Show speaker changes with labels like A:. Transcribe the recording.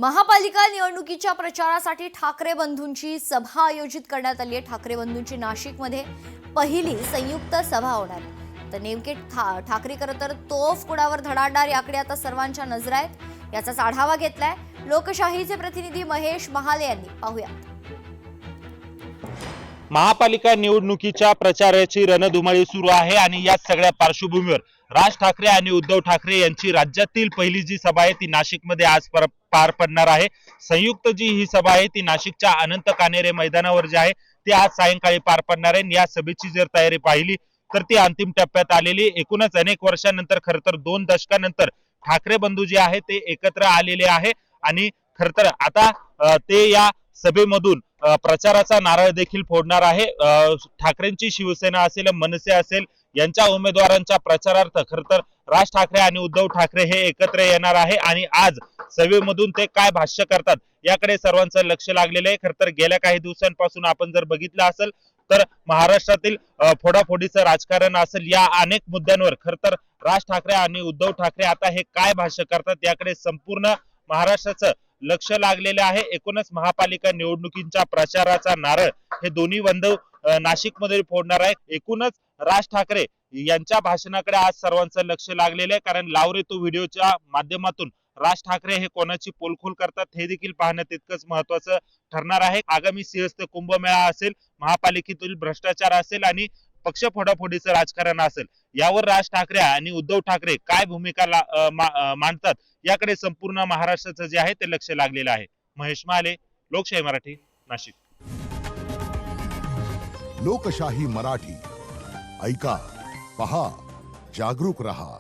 A: महापालिका निवडणुकीच्या प्रचारासाठी ठाकरे बंधूंची सभा आयोजित करण्यात आली आहे। ठाकरे बंधूंची नाशिकमध्ये पहिली संयुक्त सभा होणार आहे। तर नेमके ठाकरे तर तोफ कुणावर धडाडणार याकडे आता सर्वांच्या नजरा आहेत। याचाच आढावा घेतलाय लोकशाहीचे प्रतिनिधी महेश महाले यांनी। पाहूया।
B: महापालिका निवडणुकीच्या प्रचाराची रणधुमाळी सुरू आहे आणि या सगळ्या पार्श्वभूमीवर राज ठाकरे आणि उद्धव ठाकरे यांची राज्यातील पहिली जी सभा आहे ती नाशिकमध्ये आज पार पडणार आहे। संयुक्त जी ही सभा आहे ती नाशिकच्या अनंत कान्हेरे मैदानावर जी आहे ती आज सायंकाळी पार पडणार आहे। या सभेची जर तयारी पाहिली तर ती अंतिम टप्प्यात आलेली। एकूणच अनेक वर्षांनंतर खरतर 2 दशकानंतर ठाकरे बंधू जे आहे ते एकत्र आलेले आहे आणि खरतर आता ते या सभेमधून प्रचाराचा नारळ देखील फोडणार आहे। ठाकरेंची शिवसेना असेल, मनसे असेल यांच्या उमेदवारांच्या प्रचारार्थ खरतर राज ठाकरे आणि उद्धव ठाकरे हे एकत्र येणार आहे आणि आज सभेमधून ते काय भाष्य करतात याकडे सर्वांचं लक्ष लागलेलं आहे। खरतर गेल्या काही दिवसांपासून आपण जर बघितलं असेल तर महाराष्ट्रातील फोडाफोडीचं राजकारण असेल या अनेक मुद्द्यांवर खरतर राज ठाकरे आणि उद्धव ठाकरे आता हे काय भाष्य करतात याकडे संपूर्ण महाराष्ट्राचं लक्ष लागलेले आहे। एकूणच महापालिका निवडणुकीच्या प्रचाराचा नारळ हे दोन्ही बंधू नाशिकमध्ये फोडणार आहे। एकूणच राज ठाकरे यांच्या भाषणाकडे आज सर्वांचं लक्ष लागलेलं आहे, कारण लाव रे तू व्हिडिओच्या माध्यमातून राज ठाकरे हे कोणाची पोलखोल करतात हे देखील पाहणं तितकंच महत्वाचं ठरणार आहे। आगामी सिंहस्थ कुंभमेळा असेल, महापालिकेतील भ्रष्टाचार असेल आणि पक्ष फोडाफोडीचं राजकारण असेल, यावर राज ठाकरे आणि उद्धव ठाकरे काय भूमिका मांडतात याकडे संपूर्ण महाराष्ट्राचं जे आहे ते लक्ष लागलेलं आहे। महेश महाले, लोकशाही मराठी, नाशिक।
C: लोकशाही मराठी ऐका, पहा, जागरूक रहा।